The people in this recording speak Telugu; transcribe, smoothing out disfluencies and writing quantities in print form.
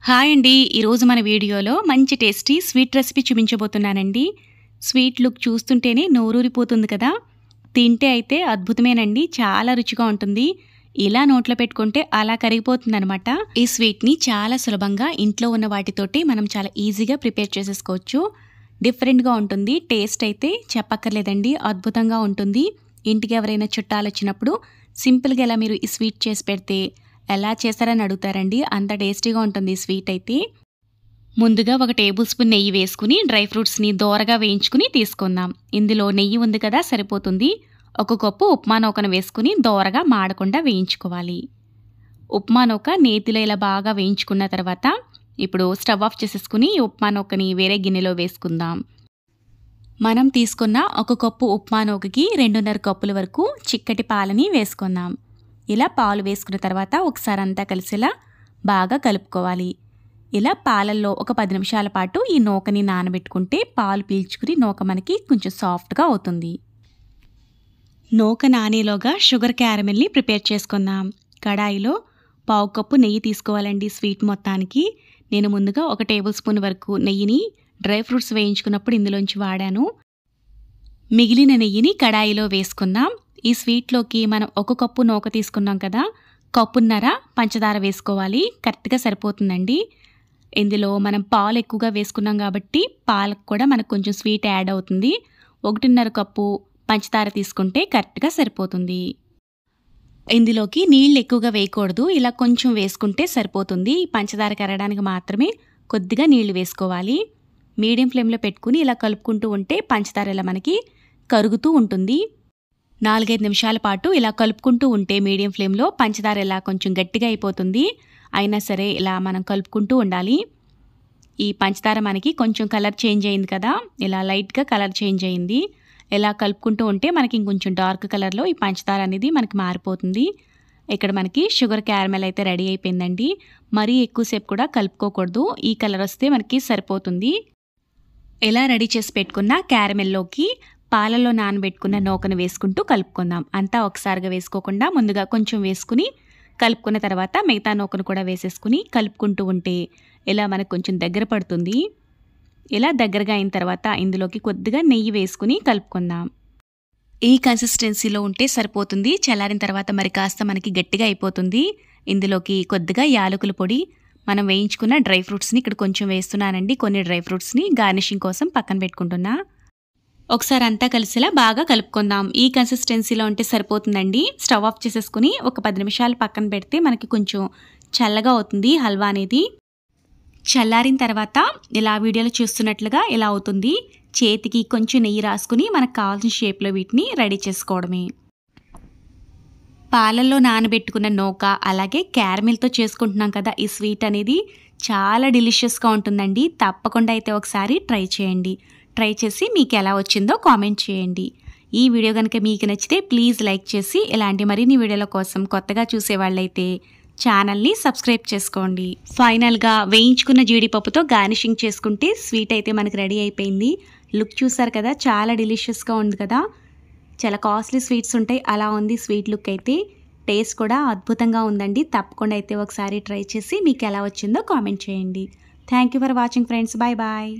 హాయ్ అండి. ఈరోజు మన వీడియోలో మంచి టేస్టీ స్వీట్ రెసిపీ చూపించబోతున్నానండి. స్వీట్ లుక్ చూస్తుంటేనే నోరూరిపోతుంది కదా! తింటే అయితే అద్భుతమేనండి. చాలా రుచిగా ఉంటుంది. ఇలా నోట్లో పెట్టుకుంటే అలా కరిగిపోతుందనమాట. ఈ స్వీట్‌ని చాలా సులభంగా ఇంట్లో ఉన్న వాటితోటి మనం చాలా ఈజీగా ప్రిపేర్ చేసేసుకోవచ్చు. డిఫరెంట్‌గా ఉంటుంది. టేస్ట్ అయితే చెప్పక్కర్లేదండి. అద్భుతంగా ఉంటుంది. ఇంటికి ఎవరైనా చుట్టాలొచ్చినప్పుడు సింపుల్‌గా ఇలా మీరు ఈ స్వీట్ చేసి పెడితే ఎలా చేశారని అడుగుతారండి. అంత టేస్టీగా ఉంటుంది ఈ స్వీట్ అయితే. ముందుగా ఒక టేబుల్ స్పూన్ నెయ్యి వేసుకుని డ్రై ఫ్రూట్స్‌ని దోరగా వేయించుకుని తీసుకుందాం. ఇందులో నెయ్యి ఉంది కదా సరిపోతుంది. ఒక కప్పు ఉప్మా నూకను వేసుకుని దోరగా మాడకుండా వేయించుకోవాలి. ఉప్మా నూక నేతిలో ఇలా బాగా వేయించుకున్న తర్వాత ఇప్పుడు స్టవ్ ఆఫ్ చేసేసుకుని ఈ ఉప్మా నూకని వేరే గిన్నెలో వేసుకుందాం. మనం తీసుకున్న ఒక కప్పు ఉప్మా నూకకి 2.5 కప్పుల వరకు చిక్కటి పాలని వేసుకుందాం. ఇలా పాలు వేసుకున్న తర్వాత ఒకసారి అంతా కలిసేలా బాగా కలుపుకోవాలి. ఇలా పాలల్లో ఒక 10 నిమిషాల పాటు ఈ నూకని నానబెట్టుకుంటే పాలు పీల్చుకుని నూక మనకి కొంచెం సాఫ్ట్గా అవుతుంది. నూక నానేలోగా షుగర్ క్యారమెల్ని ప్రిపేర్ చేసుకుందాం. కడాయిలో పావు కప్పు నెయ్యి తీసుకోవాలండి స్వీట్ మొత్తానికి. నేను ముందుగా ఒక టేబుల్ స్పూన్ వరకు నెయ్యిని డ్రై ఫ్రూట్స్ వేయించుకున్నప్పుడు ఇందులోంచి వాడాను. మిగిలిన నెయ్యిని కడాయిలో వేసుకుందాం. ఈ స్వీట్లోకి మనం ఒక కప్పు నూక తీసుకున్నాం కదా, కప్పున్నర పంచదార వేసుకోవాలి. కరెక్ట్గా సరిపోతుందండి. ఇందులో మనం పాలు ఎక్కువగా వేసుకున్నాం కాబట్టి పాలకు కూడా మనకు కొంచెం స్వీట్ యాడ్ అవుతుంది. 1.5 కప్పు పంచదార తీసుకుంటే కరెక్ట్గా సరిపోతుంది. ఇందులోకి నీళ్ళు ఎక్కువగా వేయకూడదు. ఇలా కొంచెం వేసుకుంటే సరిపోతుంది. పంచదార కరగడానికి మాత్రమే కొద్దిగా నీళ్లు వేసుకోవాలి. మీడియం ఫ్లేమ్లో పెట్టుకుని ఇలా కలుపుకుంటూ ఉంటే పంచదార ఇలా మనకి కరుగుతూ ఉంటుంది. 4-5 నిమిషాల పాటు ఇలా కలుపుకుంటూ ఉంటే మీడియం ఫ్లేమ్లో పంచదార ఇలా కొంచెం గట్టిగా అయిపోతుంది. అయినా సరే ఇలా మనం కలుపుకుంటూ ఉండాలి. ఈ పంచదార మనకి కొంచెం కలర్ చేంజ్ అయింది కదా, ఇలా లైట్గా కలర్ చేంజ్ అయింది. ఇలా కలుపుకుంటూ ఉంటే మనకి ఇంకొంచెం డార్క్ కలర్లో ఈ పంచదార అనేది మనకి మారిపోతుంది. ఇక్కడ మనకి షుగర్ క్యారమెల్ అయితే రెడీ అయిపోయిందండి. మరీ ఎక్కువసేపు కూడా కలుపుకోకూడదు. ఈ కలర్ వస్తే మనకి సరిపోతుంది. ఇలా రెడీ చేసి పెట్టుకున్న క్యారమెల్లోకి పాలలో నానబెట్టుకున్న నూకను వేసుకుంటూ కలుపుకుందాం. అంతా ఒకసారిగా వేసుకోకుండా ముందుగా కొంచెం వేసుకుని కలుపుకున్న తర్వాత మిగతా నూకను కూడా వేసేసుకుని కలుపుకుంటూ ఉంటే ఇలా మనకు కొంచెం దగ్గర పడుతుంది. ఇలా దగ్గరగా అయిన తర్వాత ఇందులోకి కొద్దిగా నెయ్యి వేసుకుని కలుపుకుందాం. ఈ కన్సిస్టెన్సీలో ఉంటే సరిపోతుంది. చల్లారిన తర్వాత మరి కాస్త మనకి గట్టిగా అయిపోతుంది. ఇందులోకి కొద్దిగా యాలకుల పొడి, మనం వేయించుకున్న డ్రై ఫ్రూట్స్ని ఇక్కడ కొంచెం వేస్తున్నానండి. కొన్ని డ్రై ఫ్రూట్స్ని గార్నిషింగ్ కోసం పక్కన పెట్టుకుంటున్నా. ఒకసారి అంతా కలిసేలా బాగా కలుపుకుందాం. ఈ కన్సిస్టెన్సీలో ఉంటే సరిపోతుందండి. స్టవ్ ఆఫ్ చేసేసుకుని ఒక 10 నిమిషాలు పక్కన పెడితే మనకి కొంచెం చల్లగా అవుతుంది హల్వా అనేది. చల్లారిన తర్వాత ఇలా వీడియోలో చూస్తున్నట్లుగా ఇలా అవుతుంది. చేతికి కొంచెం నెయ్యి రాసుకుని మనకు కావాల్సిన షేప్లో వీటిని రెడీ చేసుకోవడమే. పాలల్లో నానబెట్టుకున్న నూక అలాగే క్యారమెల్తో చేసుకుంటున్నాం కదా, ఈ స్వీట్ అనేది చాలా డెలిషియస్గా ఉంటుందండి. తప్పకుండా అయితే ఒకసారి ట్రై చేయండి. ట్రై చేసి మీకు ఎలా వచ్చిందో కామెంట్ చేయండి. ఈ వీడియో కనుక మీకు నచ్చితే ప్లీజ్ లైక్ చేసి ఇలాంటి మరిన్ని వీడియోల కోసం కొత్తగా చూసేవాళ్ళైతే ఛానల్ని సబ్స్క్రైబ్ చేసుకోండి. ఫైనల్గా వేయించుకున్న జీడిపప్పుతో గార్నిషింగ్ చేసుకుంటే స్వీట్ అయితే మనకు రెడీ అయిపోయింది. లుక్ చూసారు కదా, చాలా డెలిషియస్గా ఉంది కదా. చాలా కాస్ట్లీ స్వీట్స్ ఉంటాయి, అలా ఉంది స్వీట్ లుక్ అయితే. టేస్ట్ కూడా అద్భుతంగా ఉందండి. తప్పకుండా అయితే ఒకసారి ట్రై చేసి మీకు ఎలా వచ్చిందో కామెంట్ చేయండి. Thank you for watching friends. Bye bye.